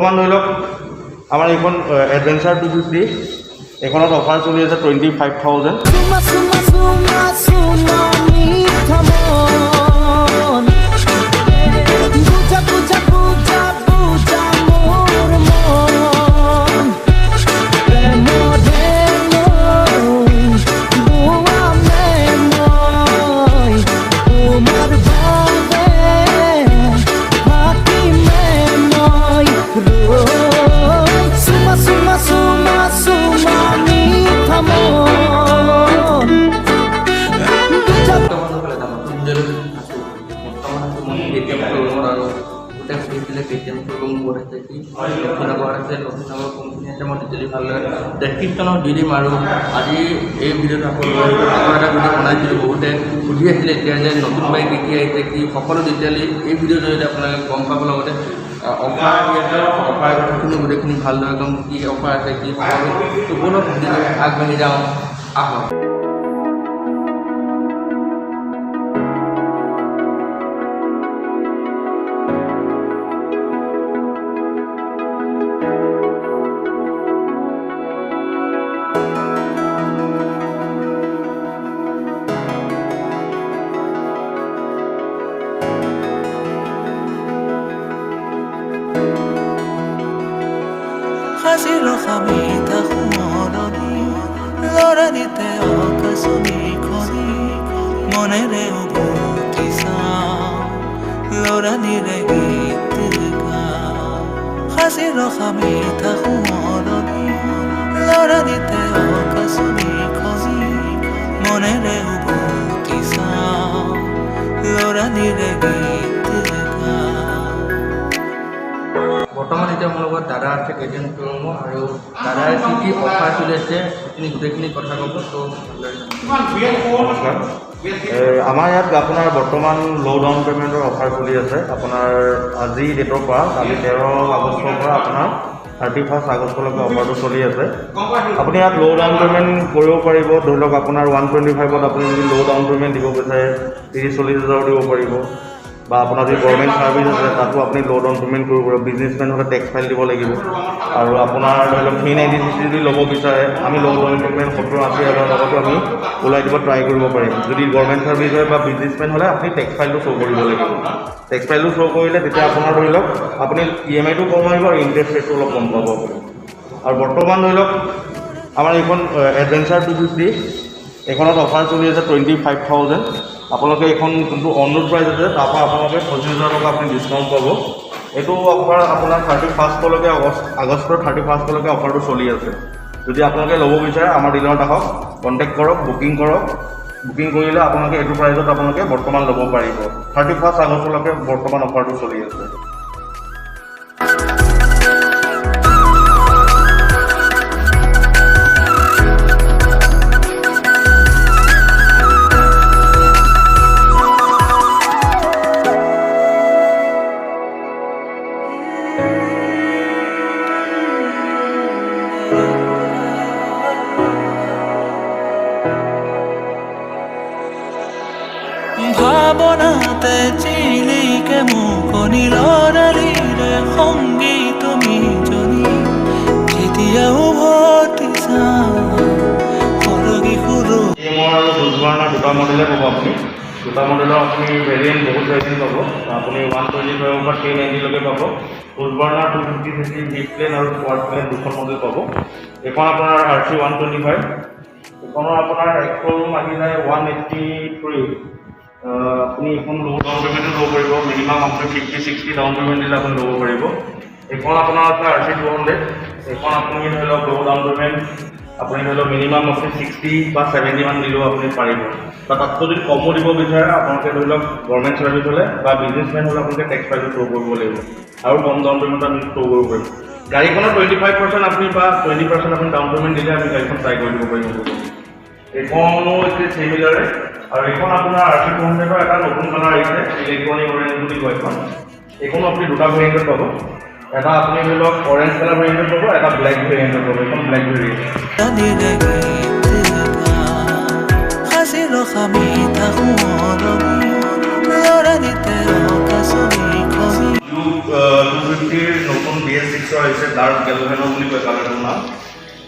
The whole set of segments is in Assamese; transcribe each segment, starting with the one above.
বৰ্তমান ধৰি লওক আমাৰ এইখন এডভেঞ্চাৰ 250 এইখনত অফাৰ চলি আছে 25,000। ডেছক্ৰিপশ্যনত দি দিম আৰু আজি এই ভিডিঅ'টো এটা ভিডিঅ' বনাইছিলোঁ। বহুতে সুধি আছিলে এতিয়া যে নতুন বাইক কি আহিছে কি সকলো ডিটেইলি এই ভিডিঅ'ৰ জৰিয়তে আপোনালোকে গম পাব। লগতে অফাৰ কথাখিনি গোটেইখিনি ভালদৰে একদম কি অফাৰ আছে কি সকলো আগবাঢ়ি যাওঁ আহক। আমি থাকো মৰণি লৰানিতে অকাশনি খনি মনেৰে উভতি চাওঁ লৰানিৰে গীত গাওঁ সাজি ৰখামি থাকো মৰণি লৰানিতে অকাশনি খনি মনেৰে উভতি চাওঁ লৰানিৰে গীত বৰ্তমান এতিয়া মোৰ লগত দাদা আছে কেটিএম শ্ব'ৰুমৰ আৰু দাদাই কি অফাৰ চলি আছে সেইখিনি গোটেইখিনি কথা ক'ব। নমস্কাৰ। আমাৰ ইয়াত আপোনাৰ বৰ্তমান ল' ডাউন পে'মেণ্টৰ অফাৰ চলি আছে। আপোনাৰ আজি ডেটৰ পৰা কালি 13 আগষ্টৰ পৰা আপোনাৰ 31 আগষ্টলৈকে অফাৰটো চলি আছে। আপুনি ইয়াত ল' ডাউন পে'মেণ্ট কৰিব পাৰিব। ধৰি লওক আপোনাৰ 125ত আপুনি যদি ল' ডাউন পে'মেণ্ট দিব বিচাৰে 30-40 হাজাৰ দিব পাৰিব। বা আপোনাৰ যদি গভৰ্ণমেণ্ট ছাৰ্ভিচ আছে তাতো আপুনি ল' ডাউন পে'মেণ্ট কৰিব পাৰিব। বিজনেছমেন হ'লে টেক্স ফাইল দিব লাগিব। আৰু আপোনাৰ ধৰি লওক 390cc যদি ল'ব বিচাৰে আমি ল' ডাউন পে'মেণ্ট 70-80 হাজাৰ লগতো আমি ওলাই দিব ট্ৰাই কৰিব পাৰিম। যদি গভৰ্ণমেণ্ট ছাৰ্ভিচ হয় বা বিজনেছমেন হ'লে আপুনি টেক্স ফাইলটো শ্ব' কৰিব লাগিব। টেক্স ফাইলটো শ্ব' কৰিলে তেতিয়া আপোনাৰ ধৰি লওক আপুনি EMI-টো কম আহিব আৰু ইণ্টাৰেষ্ট ৰেটটো অলপ কম পাব। আৰু বৰ্তমান ধৰি লওক আমাৰ এইখন এডভেঞ্চাৰ 250 এইখনত অফাৰ চলি আছে 25,000। আপোনালোকে এইখন যোনটো অন ৰোড প্ৰাইচ আছে তাৰপৰা আপোনালোকে 25,000 টকা আপুনি ডিছকাউণ্ট পাব। এইটো অফাৰ আপোনাৰ 31লৈকে আগষ্টৰ 31লৈকে অফাৰটো চলি আছে। যদি আপোনালোকে ল'ব বিচাৰে আমাৰ ডিলাৰত আহক, কণ্টেক্ট কৰক, বুকিং কৰক। বুকিং কৰিলে আপোনালোকে এইটো প্ৰাইজত আপোনালোকে বৰ্তমান ল'ব পাৰিব। 31 আগষ্টলৈকে বৰ্তমান অফাৰটো চলি আছে। ভাৱনাতে চিলিকে মুকনি লৰালিৰে সংগী তুমি জনী যেতিয়া উভতি চাওঁ সৰগী সুৰো আৰু বুজবাৰ্ণাৰ দুটা মডেলে পাব আপুনি। দুটা মডেলৰ আপুনি ভেৰিয়েণ্ট বহুত ভেৰিয়েণ্ট পাব। আপুনি 125 পৰা 390লৈকে পাব। বুজবাৰ্ণাৰ 250cc ডিপ প্লেন আৰু স্পৰ্ট প্লেন দুখন মডেল পাব। এইখন আপোনাৰ RC 125। এইখনৰ আপোনাৰ এক্স'ৰুম আহি যায় 183। আপুনি এইখন ল' ডাউন পে'মেণ্টো ল'ব পাৰিব। মিনিমাম আপুনি 50-60 ডাউন পে'মেণ্ট দিলে আপুনি ল'ব পাৰিব। এইখন আপোনাৰ আছে RC 200। এইখন আপুনি ধৰি লওক ল' ডাউন পে'মেণ্ট আপুনি ধৰি লওক মিনিমাম আপুনি 60 বা 70 মান দিলেও আপুনি পাৰিব। বা তাতকৈ যদি কমো দিব বিচাৰে আপোনালোকে ধৰি লওক গভৰ্ণমেণ্ট ছাৰ্ভিচ হ'লে বা বিজনেছমেন হ'লে আপোনালোকে টেক্স ফাইলটো শ্ব' কৰিব লাগিব আৰু কম ডাউন পে'মেণ্ট আমি শ্ব' কৰিব পাৰিম। গাড়ীখনৰ 25% আপুনি বা 20% আপুনি ডাউন পে'মেণ্ট দিলে আমি গাড়ীখন ট্ৰাই কৰি দিব পাৰিম। এইখনো এতিয়া চিমিলাৰে আৰু এইখন আপোনাৰ RC 200ৰ এটা নতুন কালাৰ আহিছে ইলেক্ট্ৰনিক অৰেঞ্জ বুলি কয় এইখন। এইখনো আপুনি দুটা ভেৰিয়েণ্টত পাব। এটা আপুনি ধৰি লওক অৰেঞ্জ কালাৰ ভেৰিয়েণ্টত পাব, এটা ব্লেক ভেৰিয়েণ্টত পাব। এইখন ব্লেক ভেৰিয়েণ্ট। 250 নতুন BS6 আহিছে ডাৰ্ক গেলভেনো বুলি কয় কালাৰটোৰ নাম।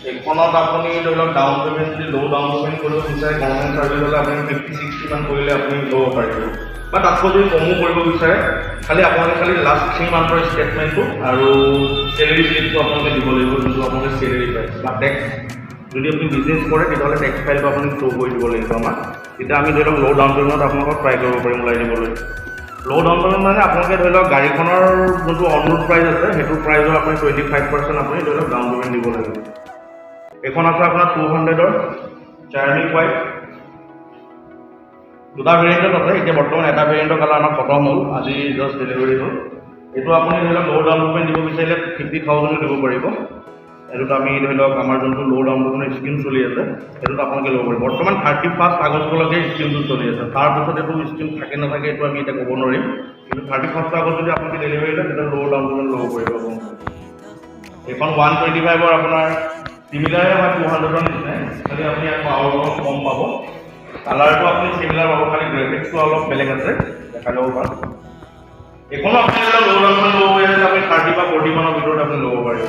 এইখনত আপুনি ধৰি লওক ডাউন পে'মেণ্ট যদি ল' ডাউন পে'মেণ্ট কৰিব বিচাৰে গভৰ্ণমেণ্ট চাৰ্ভিচ হ'লে আপুনি 50-60 মান কৰিলে আপুনি ল'ব পাৰিব, বা তাতকৈ যদি কমো কৰিব বিচাৰে খালি আপোনালোকে খালি লাষ্ট 3 মান্থৰ ষ্টেটমেণ্টটো আৰু চেলেৰী শ্লিপটো আপোনালোকে দিব লাগিব, যোনটো আপোনালোকে চেলেৰী পায় বা টেক্স। যদি আপুনি বিজনেছ কৰে তেতিয়াহ'লে টেক্স ফাইলটো আপুনি শ্ব' কৰি দিব লাগিব আমাক, তেতিয়া আমি ধৰি লওক ল' ডাউন পে'মেণ্টত আপোনালোকক ট্ৰাই কৰিব পাৰিম ওলাই দিবলৈ। ল' ডাউন পে'মেণ্ট মানে আপোনালোকে ধৰি লওক গাড়ীখনৰ যোনটো অন ৰোড প্ৰাইচ আছে সেইটো প্ৰাইচৰ আপুনি 25% আপুনি ধৰি লওক ডাউন পে'মেণ্ট দিব লাগিব। এইখন আছে আপোনাৰ 200ৰ চাৰ্লি হোৱাইট, দুটা ভেৰিয়েণ্টত আছে। এতিয়া বৰ্তমান এটা ভেৰিয়েণ্টৰ কালাৰ আমাৰ খতম হ'ল, আজি জাষ্ট ডেলিভাৰী হ'ল। এইটো আপুনি ধৰি লওক ল' ডাউন পে'মেণ্ট দিব বিচাৰিলে 50,000 দিব পাৰিব। এইটোত আমি ধৰি লওক আমাৰ যোনটো ল' ডাউন পে'মেণ্ট স্কিম চলি আছে সেইটোত আপোনালোকে ল'ব পাৰিব। বৰ্তমান 31 আগষ্টলৈকে স্কিমটো চলি আছে, তাৰপিছত এইটো স্কিম থাকে নাথাকে এইটো আমি এতিয়া ক'ব নোৱাৰিম, কিন্তু 31 আগষ্ট যদি আপোনালোকে ডেলিভাৰী লয় তেতিয়া ল' ডাউন পে'মেণ্ট ল'ব পাৰিব আপোনালোকে। এইখন 125ৰ আপোনাৰ চিমিলাৰে হয় 200ৰ নিচিনাই, খালি আপুনি আকৌ আৰু অলপ কম পাব। কালাৰটো আপুনি চিমিলাৰ পাব, খালি গ্ৰাফিক্সটো অলপ বেলেগ আছে, দেখাই ল'ব পাৰে। এইখনো আপুনি ল' ডাউন পে'মেণ্ট ল'ব পাৰিলে আপুনি 30 বা 40 মানৰ ভিতৰত আপুনি ল'ব পাৰিব।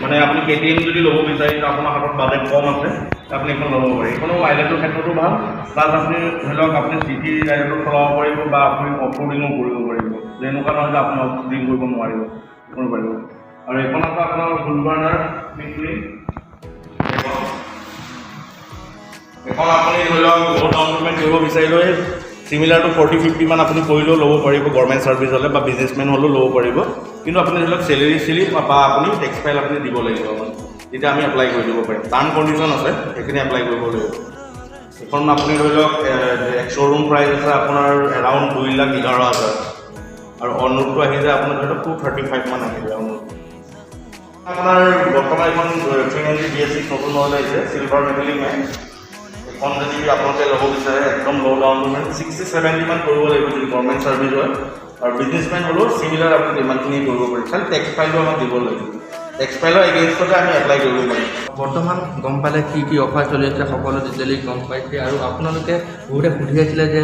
মানে আপুনি KTM যদি ল'ব বিচাৰে আপোনাৰ হাতত বাজেট কম আছে আপুনি এখন ল'ব পাৰে। এইখনো মাইলেজৰ ক্ষেত্ৰতো ভাল, প্লাছ আপুনি ধৰি লওক আপুনি চিটি ৰাইডতো চলাব পাৰিব বা আপুনি অফ ৰোডিঙো কৰিব পাৰিব, যেনেকুৱা নহয় যে আপুনি অফ ৰোডিং কৰিব নোৱাৰিব কৰিব পাৰিব। আৰু এইখন আকৌ আপোনাৰ ফুল বাৰ্ণাৰ এখন আপুনি ধৰি লওক ল' ডাউন পে'মেণ্ট কৰিব বিচাৰিলেও চিমিলাৰটো 40-50 মান আপুনি কৰিলেও ল'ব পাৰিব, গভৰ্ণমেণ্ট চাৰ্ভিচ হ'লে বা বিজনেছমেন হ'লেও ল'ব পাৰিব। কিন্তু আপুনি ধৰি লওক চেলেৰী শ্লিপ বা আপুনি টেক্স ফাইল আপুনি দিব লাগিব, তেতিয়া আমি এপ্লাই কৰি দিব পাৰিম। টাৰ্ম কণ্ডিশ্যন আছে সেইখিনি এপ্লাই কৰিব লাগিব। এখন আপুনি ধৰি লওক শ্ব'ৰুম প্ৰাইচ আছে আপোনাৰ এৰাউণ্ড 2,11,000 আৰু অন ৰোডটো আহি যায় আপোনাৰ ধৰি লওক 235 মান আহি যায় অন ৰোড। আপোনাৰ বৰ্তমান এখন 390 BS6 নতুন মডেল আহিছে চিলভাৰ মেটেলিক মেট। এখন যদি আপোনালোকে ল'ব বিচাৰে একদম ল' ডাউন পে'মেণ্ট 60-70 মান কৰিব লাগিব যদি গভৰ্ণমেণ্ট চাৰ্ভিচ হয়, আৰু বিজনেছমেন হ'লেও চিমিলাৰ আপুনি ইমানখিনি কৰিব পাৰিব, খালি টেক্স ফাইলটো আমাক দিব লাগিব। টেক্স ফাইলৰ এগেইনষ্টতে আমি এপ্লাই কৰিব পাৰিম। বৰ্তমান গম পালে কি অফাৰ চলি আছে সকলো ডিটেইলি গম পাইছে। আৰু আপোনালোকে বহুতে সুধি আছিলে যে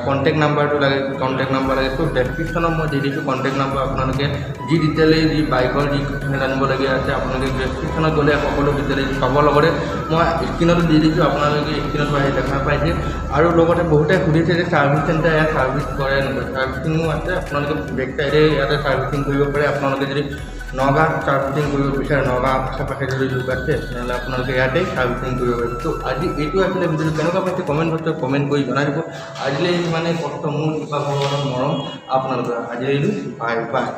কণ্টেক্ট নাম্বাৰটো লাগে, কণ্টেক্ট নাম্বাৰ লাগে, ত' ডেছক্ৰিপশ্যনত মই দি দিছোঁ কণ্টেক্ট নাম্বাৰ। আপোনালোকে যি ডিটেইলি যি বাইকৰ যি কথা জানিবলগীয়া আছে আপোনালোকে ডেছক্ৰিপশ্যনত গ'লে সকলো ডিটেইলি চাবৰ লগতে মই স্ক্ৰীণতো দি দিছোঁ, আপোনালোকে স্ক্ৰীণত আহি দেখা পাইছে। আৰু লগতে বহুতে সুধিছে যে ছাৰ্ভিচ চেণ্টাৰ ইয়াত ছাৰ্ভিচ কৰে নকৰে, ছাৰ্ভিচিঙো আছে। আপোনালোকে বেক চাইডে ইয়াতে ছাৰ্ভিচিং কৰিব পাৰে। আপোনালোকে যদি নগাঁৱত ছাৰ্ভিচিং কৰিব বিচাৰে, নগাঁও আশে-পাশে যদি লোক আছে তেনেহ'লে আপোনালোকে ইয়াতেই ছাৰ্ভিচিং কৰিব পাৰিব। ত' আজি এইটো আছিলে ভিডিঅ'টো কেনেকুৱা পাইছে কমেণ্ট বক্সত কমেণ্ট কৰি জনাই দিব। আজিলৈ মানে কষ্ট মোৰ কিবা ভগৱানৰ মৰম আপোনালোকৰ। আজিলৈ বাই বাই।